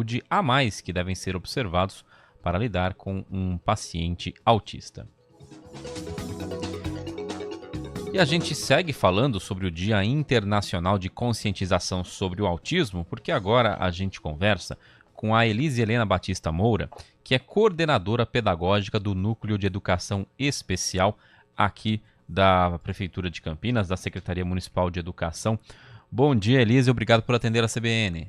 saúde a mais que devem ser observados para lidar com um paciente autista. E a gente segue falando sobre o Dia Internacional de Conscientização sobre o Autismo, porque agora a gente conversa com a Elise Helena Batista Moura, que é coordenadora pedagógica do Núcleo de Educação Especial aqui da Prefeitura de Campinas, da Secretaria Municipal de Educação. Bom dia, Elise, obrigado por atender a CBN.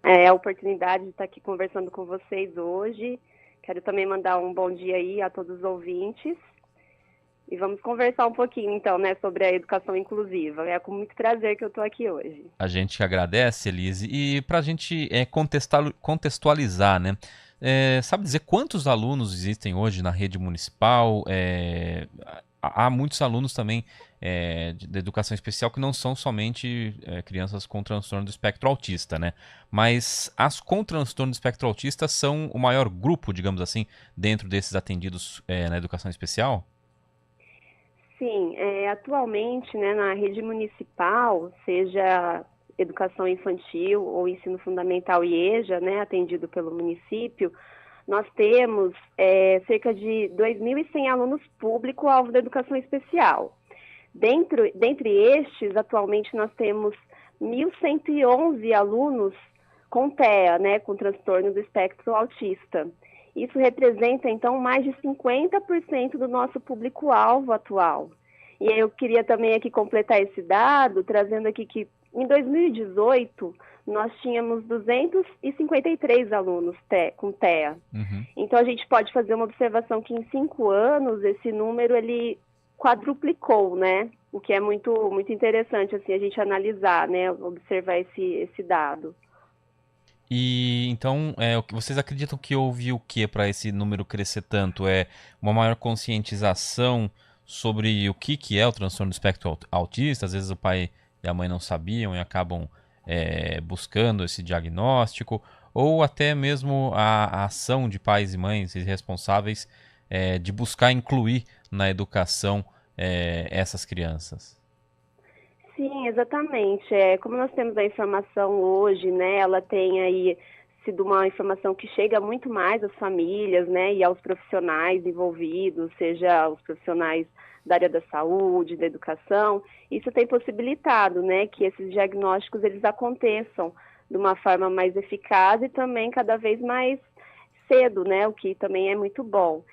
É a oportunidade de estar aqui conversando com vocês hoje. Quero também mandar um bom dia aí a todos os ouvintes. E vamos conversar um pouquinho, então, né, sobre a educação inclusiva. É com muito prazer que eu estou aqui hoje. A gente agradece, Elise. E para a gente contextualizar, né? Sabe dizer quantos alunos existem hoje na rede municipal? Há muitos alunos também de educação especial que não são somente crianças com transtorno do espectro autista, né? Mas as com transtorno do espectro autista são o maior grupo, digamos assim, dentro desses atendidos na educação especial? Sim, atualmente, né, na rede municipal, seja educação infantil ou ensino fundamental e EJA, né, atendido pelo município, nós temos cerca de 2.100 alunos público-alvo da educação especial. Dentre estes, atualmente nós temos 1.111 alunos com TEA, né, com transtorno do espectro autista. Isso representa, então, mais de 50% do nosso público-alvo atual. E eu queria também aqui completar esse dado, trazendo aqui que em 2018 nós tínhamos 253 alunos com TEA. Uhum. Então a gente pode fazer uma observação que em 5 anos esse número ele quadruplicou, né? O que é muito, muito interessante assim, a gente analisar, né? Observar esse dado. E então, vocês acreditam que houve o que para esse número crescer tanto? É uma maior conscientização sobre o que é o transtorno do espectro autista? Às vezes o pai e a mãe não sabiam e acabam buscando esse diagnóstico, ou até mesmo a ação de pais e mães responsáveis de buscar incluir na educação essas crianças. Sim, exatamente. Como nós temos a informação hoje, né, ela tem aí sido uma informação que chega muito mais às famílias, né, e aos profissionais envolvidos, seja os profissionais da área da saúde, da educação. Isso tem possibilitado, né, que esses diagnósticos eles aconteçam de uma forma mais eficaz e também cada vez mais cedo, né, o que também é muito bom.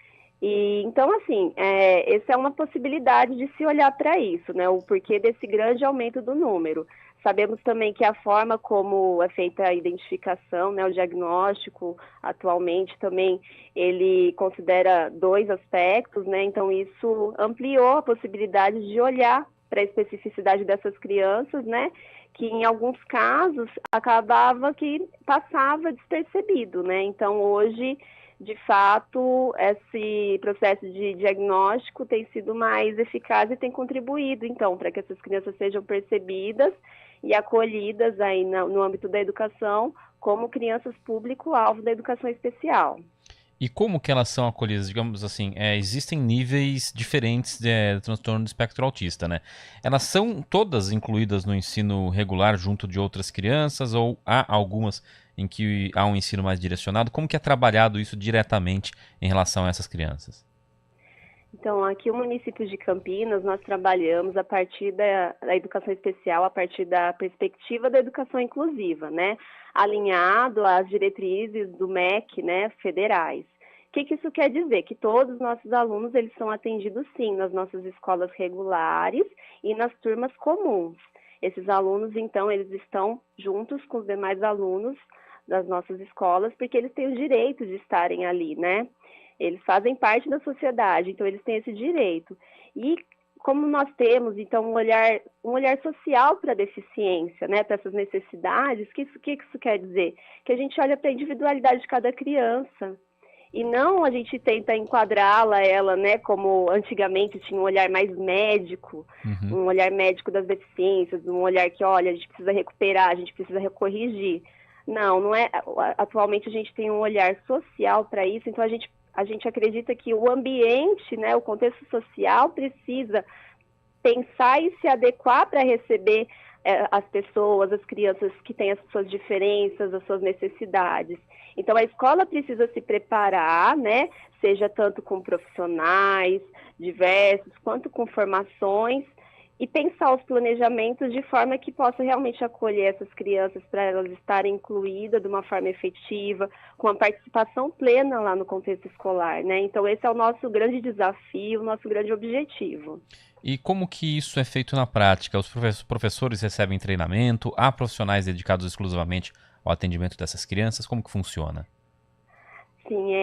E, então, assim, essa é uma possibilidade de se olhar para isso, né? O porquê desse grande aumento do número. Sabemos também que a forma como é feita a identificação, né, o diagnóstico, atualmente também ele considera 2 aspectos, né? Então, isso ampliou a possibilidade de olhar para a especificidade dessas crianças, né? Que em alguns casos acabava que passava despercebido, né? Então, hoje de fato, esse processo de diagnóstico tem sido mais eficaz e tem contribuído, então, para que essas crianças sejam percebidas e acolhidas aí no âmbito da educação como crianças público-alvo da educação especial. E como que elas são acolhidas? Digamos assim, existem níveis diferentes de transtorno do espectro autista, né? Elas são todas incluídas no ensino regular junto de outras crianças ou há algumas em que há um ensino mais direcionado? Como que é trabalhado isso diretamente em relação a essas crianças? Então, aqui o município de Campinas, nós trabalhamos a partir da educação especial, a partir da perspectiva da educação inclusiva, né? Alinhado às diretrizes do MEC, né, federais. O que isso quer dizer? Que todos os nossos alunos, eles são atendidos sim nas nossas escolas regulares e nas turmas comuns. Esses alunos, então, eles estão juntos com os demais alunos das nossas escolas, porque eles têm o direito de estarem ali, né? Eles fazem parte da sociedade, então eles têm esse direito. E como nós temos, então, um olhar social para a deficiência, né, para essas necessidades, que isso quer dizer? Que a gente olha para a individualidade de cada criança. E não a gente tenta enquadrá-la, ela, né, como antigamente tinha um olhar mais médico, um olhar médico das deficiências, um olhar que, olha, a gente precisa recuperar, a gente precisa corrigir. Não é. Atualmente a gente tem um olhar social para isso, então a gente acredita que o ambiente, né, o contexto social precisa pensar e se adequar para receber as pessoas, as crianças que têm as suas diferenças, as suas necessidades. Então, a escola precisa se preparar, né, seja tanto com profissionais diversos, quanto com formações, e pensar os planejamentos de forma que possa realmente acolher essas crianças para elas estarem incluídas de uma forma efetiva, com a participação plena lá no contexto escolar, né? Então, esse é o nosso grande desafio, o nosso grande objetivo. E como que isso é feito na prática? Os professores recebem treinamento? Há profissionais dedicados exclusivamente ao atendimento dessas crianças? Como que funciona? Sim,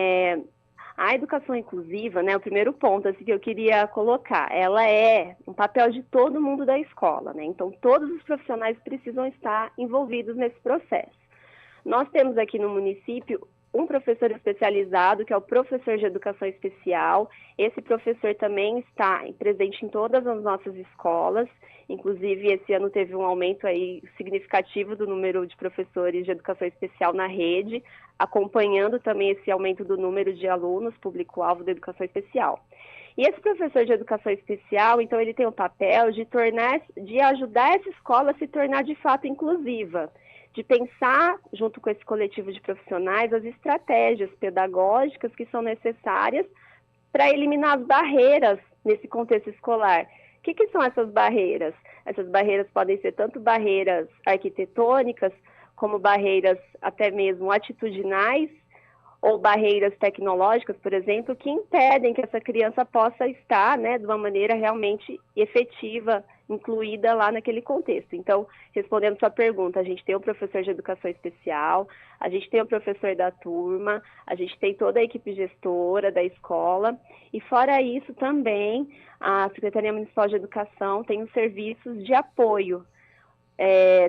a educação inclusiva, né, o primeiro ponto assim, que eu queria colocar, ela é um papel de todo mundo da escola, né? Então, todos os profissionais precisam estar envolvidos nesse processo. Nós temos aqui no município um professor especializado, que é o professor de educação especial. Esse professor também está presente em todas as nossas escolas. Inclusive, esse ano teve um aumento aí significativo do número de professores de educação especial na rede, acompanhando também esse aumento do número de alunos, público-alvo da educação especial. E esse professor de educação especial, então, ele tem o papel de ajudar essa escola a se tornar de fato inclusiva, de pensar, junto com esse coletivo de profissionais, as estratégias pedagógicas que são necessárias para eliminar as barreiras nesse contexto escolar. O que são essas barreiras? Essas barreiras podem ser tanto barreiras arquitetônicas, como barreiras até mesmo atitudinais, ou barreiras tecnológicas, por exemplo, que impedem que essa criança possa estar, né, de uma maneira realmente efetiva, incluída lá naquele contexto. Então, respondendo sua pergunta, a gente tem o professor de educação especial, a gente tem o professor da turma, a gente tem toda a equipe gestora da escola, e fora isso também, a Secretaria Municipal de Educação tem os serviços de apoio.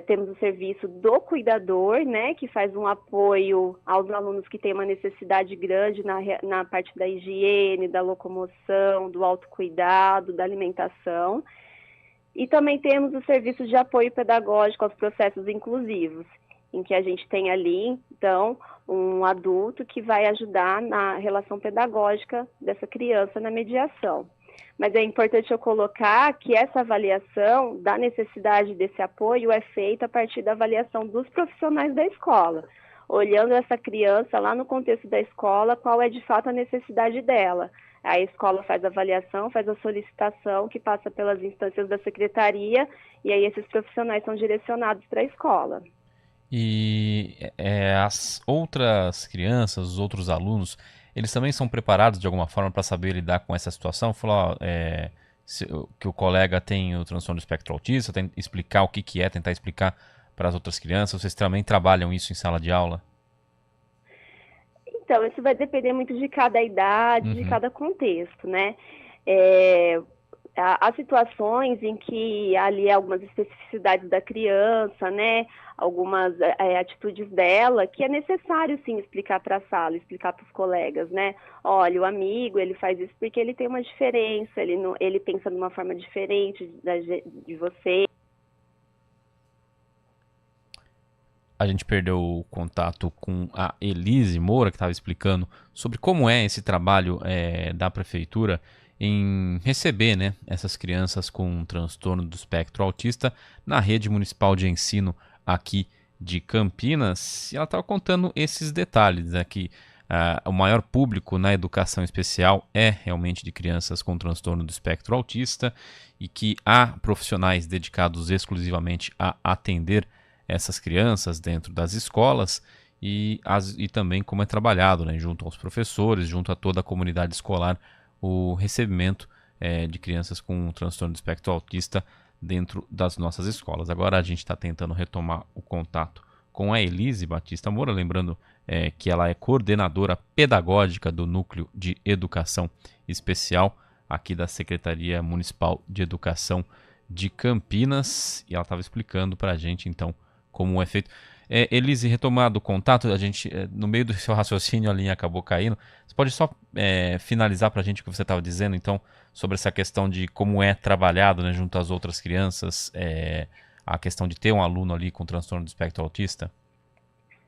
Temos o serviço do cuidador, né, que faz um apoio aos alunos que têm uma necessidade grande na parte da higiene, da locomoção, do autocuidado, da alimentação. E também temos o serviço de apoio pedagógico aos processos inclusivos, em que a gente tem ali, então, um adulto que vai ajudar na relação pedagógica dessa criança na mediação. Mas é importante eu colocar que essa avaliação da necessidade desse apoio é feita a partir da avaliação dos profissionais da escola, olhando essa criança lá no contexto da escola, qual é de fato a necessidade dela. A escola faz a avaliação, faz a solicitação, que passa pelas instâncias da secretaria, e aí esses profissionais são direcionados para a escola. E as outras crianças, os outros alunos, eles também são preparados de alguma forma para saber lidar com essa situação? Falar que o colega tem o transtorno do espectro autista, explicar o que é, tentar explicar para as outras crianças. Vocês também trabalham isso em sala de aula? Então, isso vai depender muito de cada idade, de cada contexto, né? Há situações em que ali algumas especificidades da criança, né, algumas atitudes dela, que é necessário sim explicar para a sala, explicar para os colegas, né? Olha, o amigo, ele faz isso porque ele tem uma diferença, ele pensa de uma forma diferente de você. A gente perdeu o contato com a Elise Moura, que estava explicando sobre como é esse trabalho da prefeitura em receber, né, essas crianças com transtorno do espectro autista na rede municipal de ensino aqui de Campinas. E ela estava contando esses detalhes, né, que o maior público na educação especial é realmente de crianças com transtorno do espectro autista e que há profissionais dedicados exclusivamente a atender essas crianças dentro das escolas e também como é trabalhado, né, junto aos professores, junto a toda a comunidade escolar, o recebimento de crianças com transtorno do espectro autista dentro das nossas escolas. Agora a gente está tentando retomar o contato com a Elise Batista Moura, lembrando que ela é coordenadora pedagógica do Núcleo de Educação Especial aqui da Secretaria Municipal de Educação de Campinas, e ela estava explicando para a gente então como é feito. Elise, retomado o contato, a gente, no meio do seu raciocínio, a linha acabou caindo. Você pode só finalizar para a gente o que você estava dizendo, então, sobre essa questão de como é trabalhado, né, junto às outras crianças, a questão de ter um aluno ali com transtorno do espectro autista?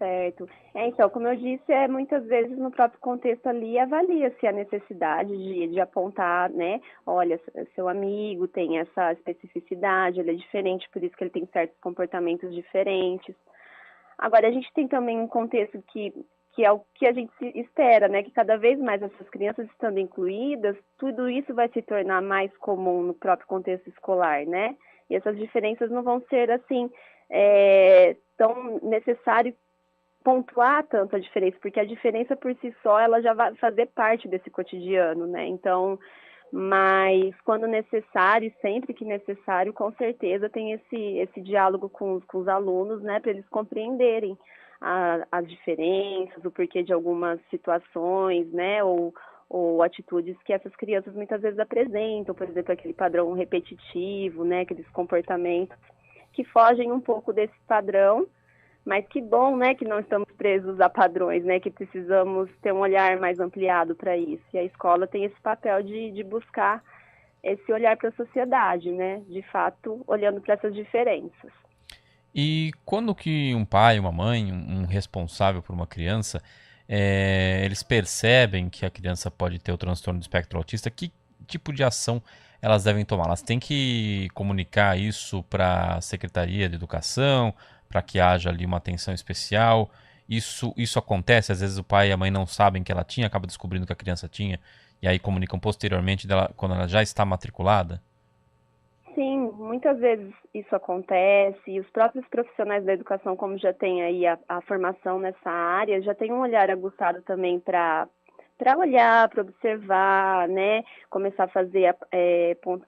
Certo. Então, como eu disse, muitas vezes no próprio contexto ali avalia-se a necessidade de apontar, né? Olha, seu amigo tem essa especificidade, ele é diferente, por isso que ele tem certos comportamentos diferentes. Agora, a gente tem também um contexto que é o que a gente espera, né? Que cada vez mais essas crianças estando incluídas, tudo isso vai se tornar mais comum no próprio contexto escolar, né? E essas diferenças não vão ser, assim, tão necessário pontuar tanto a diferença, porque a diferença por si só, ela já vai fazer parte desse cotidiano, né? Então, mas quando necessário, sempre que necessário, com certeza tem esse diálogo com os alunos, né, para eles compreenderem as diferenças, o porquê de algumas situações, né, ou atitudes que essas crianças muitas vezes apresentam, por exemplo, aquele padrão repetitivo, né, aqueles comportamentos que fogem um pouco desse padrão, mas que bom, né, que não estamos presos a padrões, né, que precisamos ter um olhar mais ampliado para isso. E a escola tem esse papel de buscar esse olhar para a sociedade, né, de fato, olhando para essas diferenças. E quando que um pai, uma mãe, um responsável por uma criança, eles percebem que a criança pode ter o transtorno do espectro autista, que tipo de ação elas devem tomar? Elas têm que comunicar isso para a Secretaria de Educação, para que haja ali uma atenção especial. Isso acontece, às vezes o pai e a mãe não sabem que ela tinha, acaba descobrindo que a criança tinha, e aí comunicam posteriormente quando ela já está matriculada. Sim, muitas vezes isso acontece, e os próprios profissionais da educação, como já têm aí a formação nessa área, já têm um olhar aguçado também para olhar, para observar, né? Começar a fazer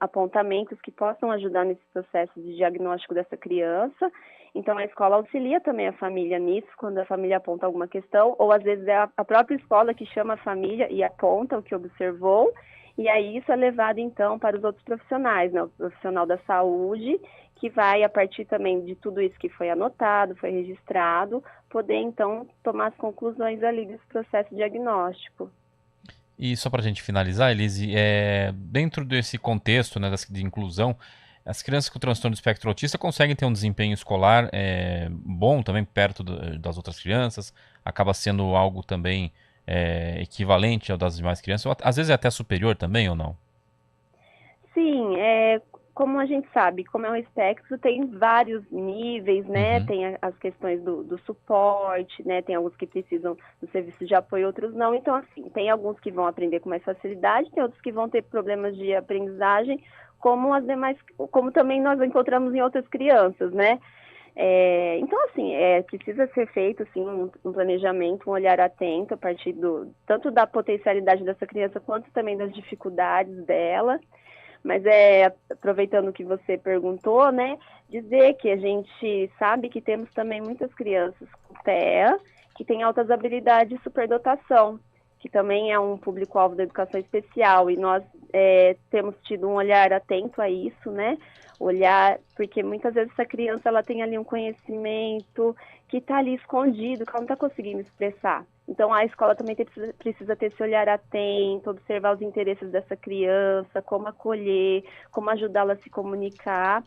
apontamentos que possam ajudar nesse processo de diagnóstico dessa criança. Então, a escola auxilia também a família nisso, quando a família aponta alguma questão, ou às vezes é a própria escola que chama a família e aponta o que observou, e aí isso é levado, então, para os outros profissionais, né? O profissional da saúde, que vai, a partir também de tudo isso que foi anotado, foi registrado, poder, então, tomar as conclusões ali desse processo diagnóstico. E só para a gente finalizar, Elise, dentro desse contexto, né, de inclusão, as crianças com transtorno do espectro autista conseguem ter um desempenho escolar bom também perto das outras crianças, acaba sendo algo também equivalente ao das demais crianças, ou às vezes é até superior também ou não? Sim, como a gente sabe, como é um espectro, tem vários níveis, né? Uhum. Tem as questões do suporte, né? Tem alguns que precisam do serviço de apoio, outros não. Então, assim, tem alguns que vão aprender com mais facilidade, tem outros que vão ter problemas de aprendizagem, como as demais, como também nós encontramos em outras crianças, né? Então, assim, precisa ser feito assim, um planejamento, um olhar atento a partir tanto da potencialidade dessa criança quanto também das dificuldades dela. Mas aproveitando o que você perguntou, né, dizer que a gente sabe que temos também muitas crianças com TEA que têm altas habilidades de superdotação, que também é um público-alvo da educação especial, e nós temos tido um olhar atento a isso, né, olhar, porque muitas vezes essa criança ela tem ali um conhecimento que está ali escondido, que ela não está conseguindo expressar. Então, a escola também precisa ter esse olhar atento, observar os interesses dessa criança, como acolher, como ajudá-la a se comunicar.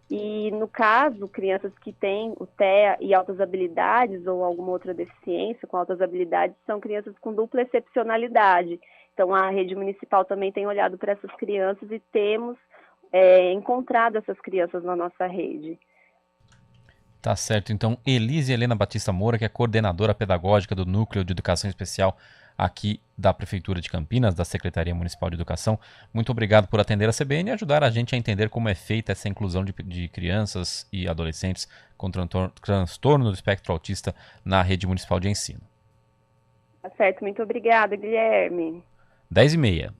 E, no caso, crianças que têm o TEA e altas habilidades ou alguma outra deficiência com altas habilidades são crianças com dupla excepcionalidade. Então, a rede municipal também tem olhado para essas crianças e temos encontrado essas crianças na nossa rede. Tá certo. Então, Elise Helena Batista Moura, que é coordenadora pedagógica do Núcleo de Educação Especial aqui da Prefeitura de Campinas, da Secretaria Municipal de Educação. Muito obrigado por atender a CBN e ajudar a gente a entender como é feita essa inclusão de crianças e adolescentes com transtorno do espectro autista na rede municipal de ensino. Tá certo, muito obrigada, Guilherme. 10h30.